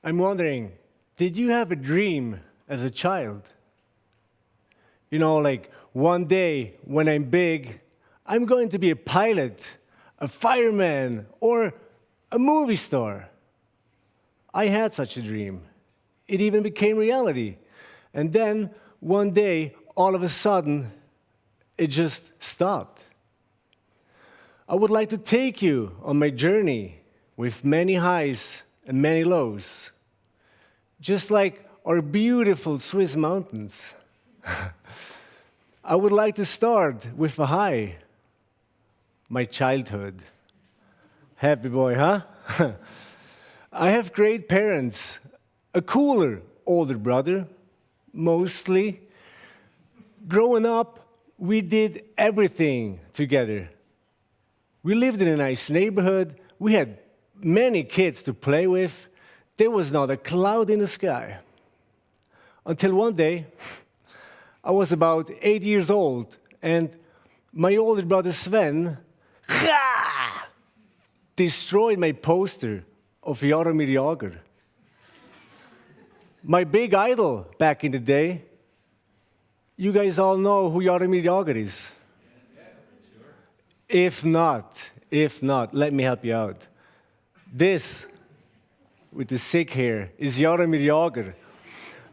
I'm wondering, did you have a dream as a child? You know, like one day when I'm big, I'm going to be a pilot, a fireman, or a movie star. I had such a dream. It even became reality. And then one day, all of a sudden, it just stopped. I would like to take you on my journey with many highs and many lows, just like our beautiful Swiss mountains. I would like to start with a high, my childhood. Happy boy, huh? I have great parents, a cooler older brother, mostly. Growing up, we did everything together. We lived in a nice neighborhood. We had many kids to play with. There was not a cloud in the sky. Until one day, I was about 8 years old, and my older brother Sven destroyed my poster of Jaromir Jagr. My big idol back in the day. You guys all know who Jaromir Jagr is? If not, let me help you out. This, with the sick hair, is Jaromir Jagr,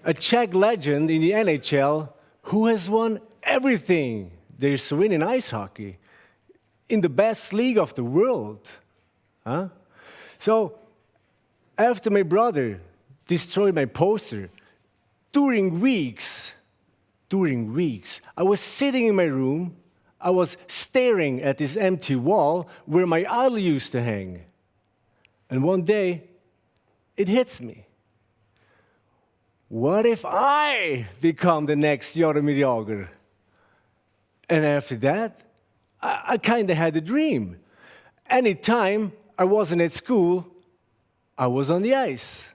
a Czech legend in the NHL who has won everything there's to win in ice hockey, in the best league of the world. Huh? So, after my brother destroyed my poster, during weeks, I was sitting in my room, I was staring at this empty wall where my idol used to hang. And one day, it hits me. What if I become the next Jaromir Jagr? And after that, I kind of had a dream. Anytime I wasn't at school, I was on the ice.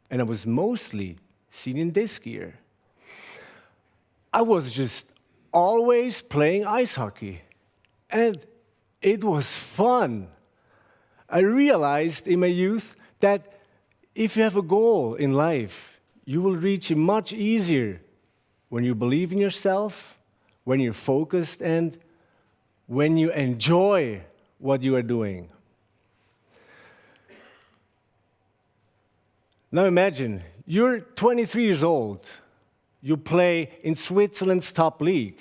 And I was mostly seen in this gear. I was just always playing ice hockey. And it was fun. I realized in my youth that if you have a goal in life, you will reach it much easier when you believe in yourself, when you're focused, and when you enjoy what you are doing. Now imagine, you're 23 years old. You play in Switzerland's top league.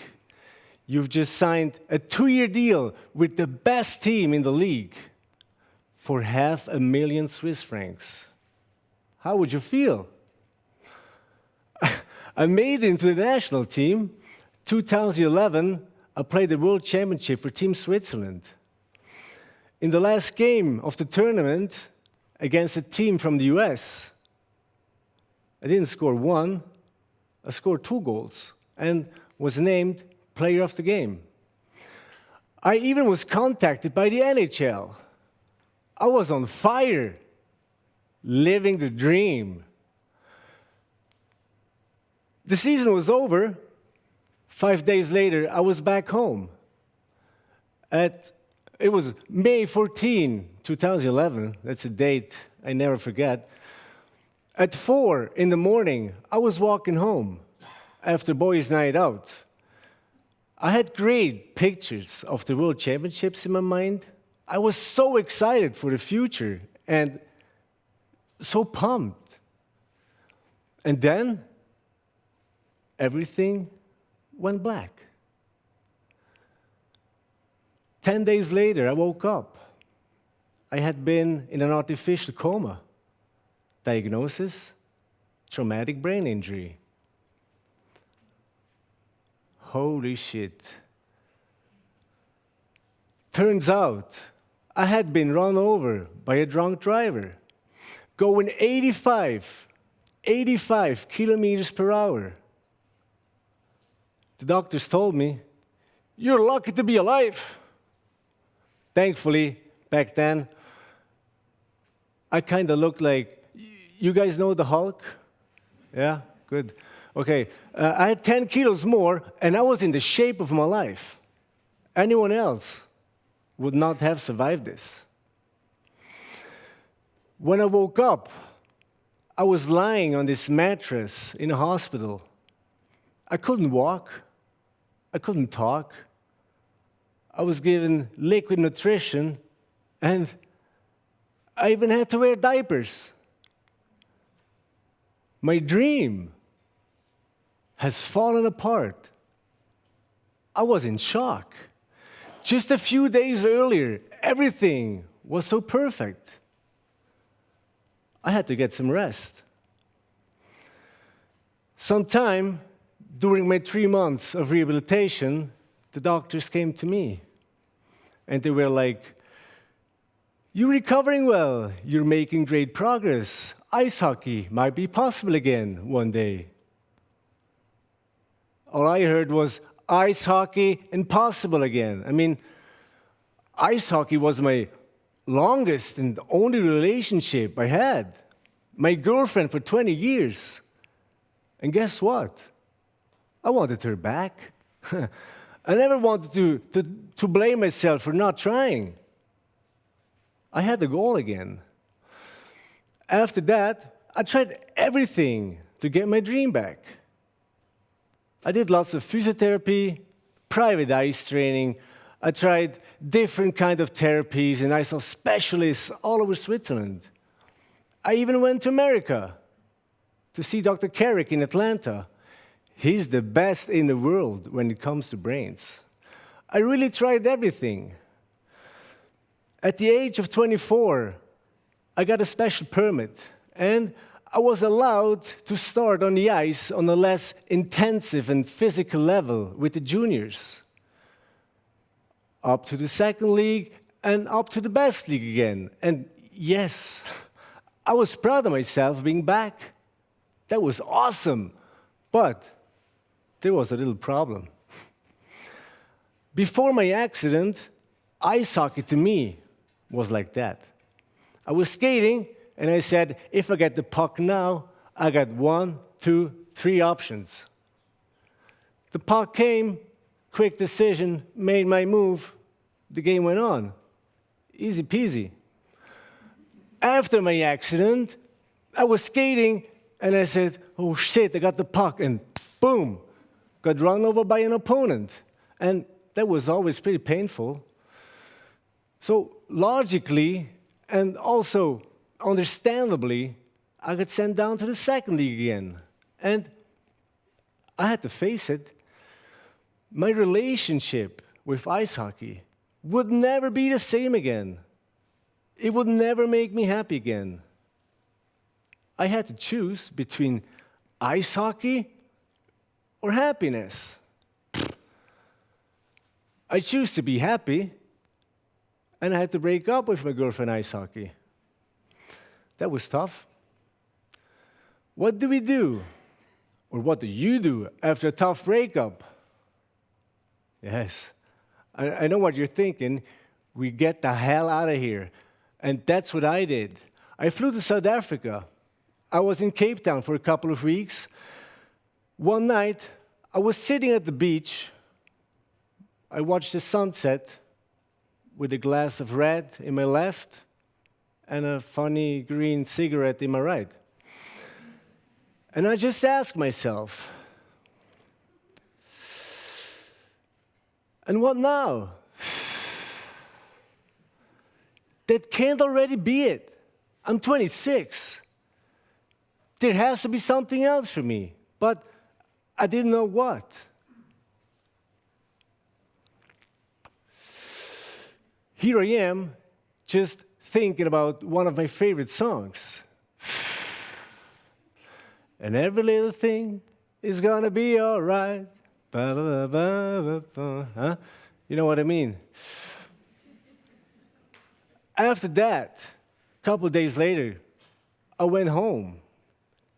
You've just signed a 2-year deal with the best team in the league for $500,000 Swiss francs. How would you feel? I made it into the national team. 2011, I played the World Championship for Team Switzerland. In the last game of the tournament, against a team from the US, I didn't score one, I scored 2 goals and was named Player of the Game. I even was contacted by the NHL. I was on fire, living the dream. The season was over. 5 days later, I was back home. It was May 14, 2011. That's a date I never forget. At 4 in the morning, I was walking home after boys' night out. I had great pictures of the World Championships in my mind. I was so excited for the future and so pumped. And then, everything went black. 10 days later, I woke up. I had been in an artificial coma. Diagnosis, traumatic brain injury. Holy shit. Turns out, I had been run over by a drunk driver, going 85 kilometers per hour. The doctors told me, "You're lucky to be alive." Thankfully, back then, I kind of looked like, you guys know the Hulk? Yeah, good. Okay, I had 10 kilos more, and I was in the shape of my life. Anyone else would not have survived this. When I woke up, I was lying on this mattress in a hospital. I couldn't walk. I couldn't talk. I was given liquid nutrition, and I even had to wear diapers. My dream has fallen apart. I was in shock. Just a few days earlier, everything was so perfect. I had to get some rest. Sometime during my 3 months of rehabilitation, the doctors came to me, and they were like, "You're recovering well. You're making great progress. Ice hockey might be possible again one day." All I heard was, ice hockey impossible again. I mean, ice hockey was my longest and only relationship I had. My girlfriend for 20 years. And guess what? I wanted her back. I never wanted to blame myself for not trying. I had the goal again. After that, I tried everything to get my dream back. I did lots of physiotherapy, private ice training. I tried different kinds of therapies, and I saw specialists all over Switzerland. I even went to America to see Dr. Carrick in Atlanta. He's the best in the world when it comes to brains. I really tried everything. At the age of 24, I got a special permit, and I was allowed to start on the ice on a less intensive and physical level with the juniors. Up to the second league and up to the best league again. And yes, I was proud of myself being back. That was awesome. But there was a little problem. Before my accident, ice hockey to me was like that. I was skating, and I said, if I get the puck now, I got 1, 2, 3 options. The puck came, quick decision, made my move, the game went on. Easy peasy. After my accident, I was skating, and I said, oh shit, I got the puck, and boom, got run over by an opponent. And that was always pretty painful. So logically, and also understandably, I got sent down to the second league again. And I had to face it. My relationship with ice hockey would never be the same again. It would never make me happy again. I had to choose between ice hockey or happiness. I choose to be happy, and I had to break up with my girlfriend ice hockey. That was tough. What do we do? Or what do you do after a tough breakup? Yes, I know what you're thinking. We get the hell out of here. And that's what I did. I flew to South Africa. I was in Cape Town for a couple of weeks. One night, I was sitting at the beach. I watched the sunset with a glass of red in my left and a funny green cigarette in my right. And I just asked myself, and what now? That can't already be it. I'm 26. There has to be something else for me, but I didn't know what. Here I am, just thinking about one of my favorite songs. And every little thing is gonna be all right. Ba, ba, ba, ba, ba. Huh? You know what I mean? After that, a couple of days later, I went home.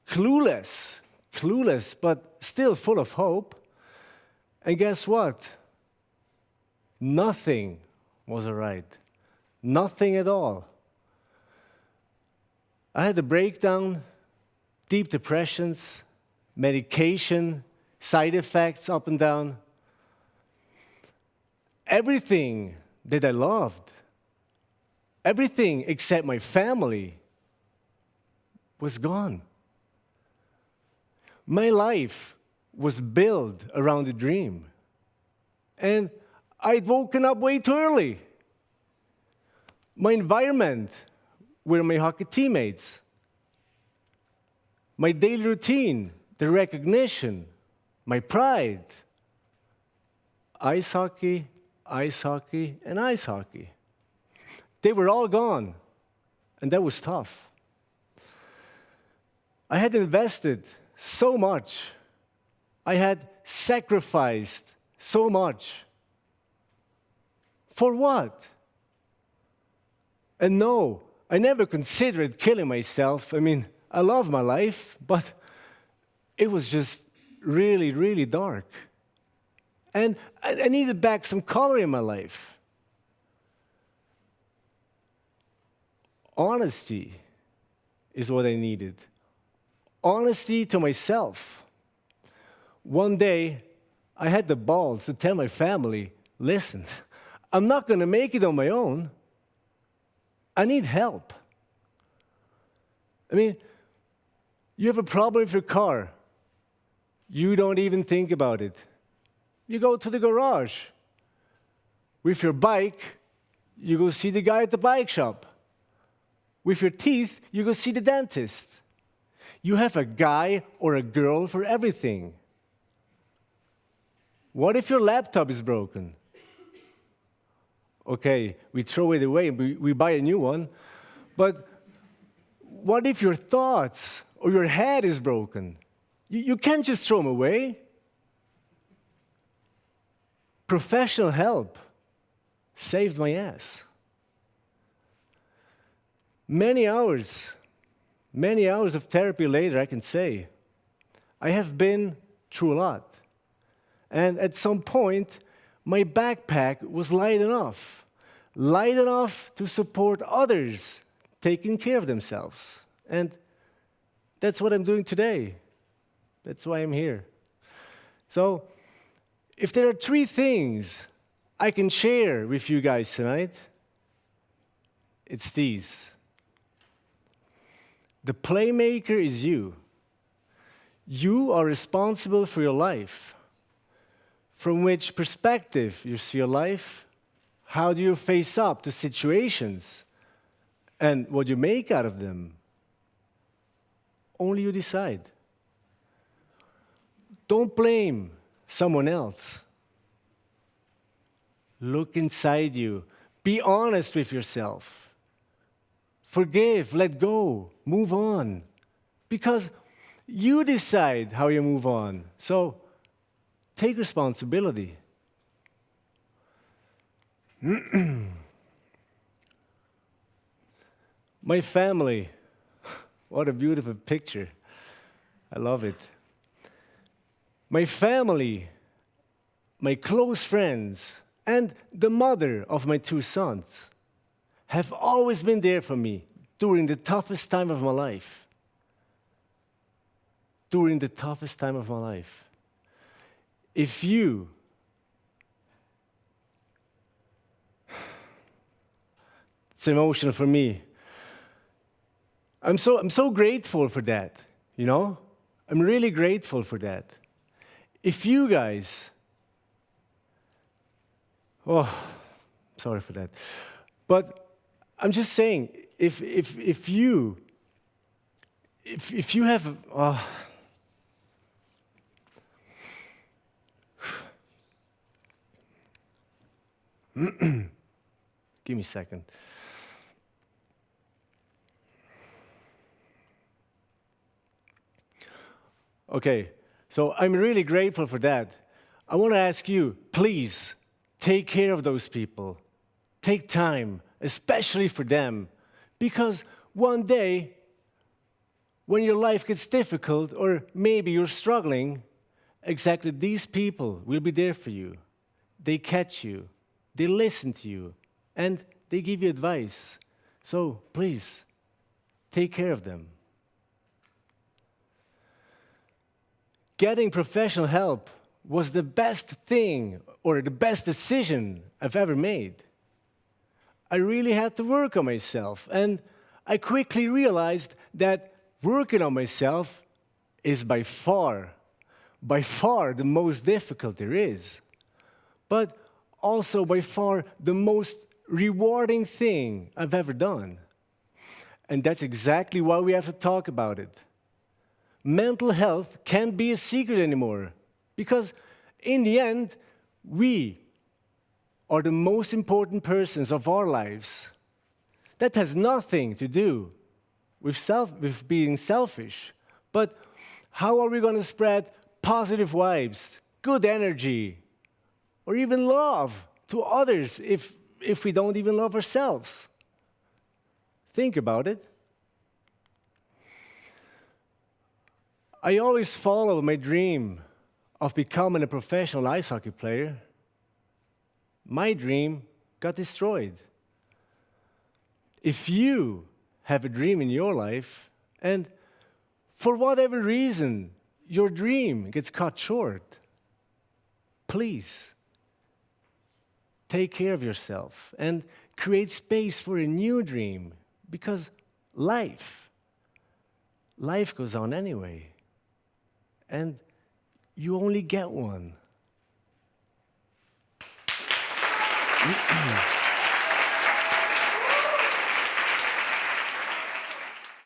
Clueless, but still full of hope. And guess what? Nothing was all right. Nothing at all. I had a breakdown, deep depressions, medication, side effects up and down. Everything that I loved, everything except my family, was gone. My life was built around a dream. And I'd woken up way too early. My environment were my hockey teammates. My daily routine, the recognition, my pride. Ice hockey, and ice hockey. They were all gone, and that was tough. I had invested so much. I had sacrificed so much. For what? And no, I never considered killing myself. I mean, I love my life, but it was just really, really dark. And I needed back some color in my life. Honesty is what I needed. Honesty to myself. One day, I had the balls to tell my family, listen, I'm not going to make it on my own. I need help. I mean, you have a problem with your car. You don't even think about it. You go to the garage. With your bike, you go see the guy at the bike shop. With your teeth, you go see the dentist. You have a guy or a girl for everything. What if your laptop is broken? Okay, we throw it away and we buy a new one. But what if your thoughts or your head is broken? You can't just throw them away. Professional help saved my ass. Many hours of therapy later, I can say, I have been through a lot. And at some point, my backpack was light enough to support others taking care of themselves. And that's what I'm doing today. That's why I'm here. So, if there are 3 things I can share with you guys tonight, it's these. The playmaker is you. You are responsible for your life. From which perspective you see your life, how do you face up to situations, and what you make out of them. Only you decide. Don't blame someone else. Look inside you. Be honest with yourself. Forgive, let go, move on. Because you decide how you move on. So, take responsibility. My family, what a beautiful picture. I love it. My family, my close friends, and the mother of my 2 sons have always been there for me during the toughest time of my life. During the toughest time of my life. If you it's emotional for me. I'm so grateful for that, you know? I'm really grateful for that. If you guys, sorry for that. But I'm just saying, if you have, give me a second. Okay, so I'm really grateful for that. I want to ask you, please, take care of those people. Take time, especially for them. Because one day, when your life gets difficult, or maybe you're struggling, exactly these people will be there for you. They catch you. They listen to you, and they give you advice. So please, take care of them. Getting professional help was the best thing or the best decision I've ever made. I really had to work on myself, and I quickly realized that working on myself is by far the most difficult there is, but also by far the most rewarding thing I've ever done. And that's exactly why we have to talk about it. Mental health can't be a secret anymore, because in the end, we are the most important persons of our lives. That has nothing to do with being selfish, but how are we going to spread positive vibes, good energy, or even love to others if we don't even love ourselves? Think about it. I always followed my dream of becoming a professional ice hockey player. My dream got destroyed. If you have a dream in your life, and for whatever reason your dream gets cut short, please take care of yourself and create space for a new dream, because life goes on anyway, and you only get one.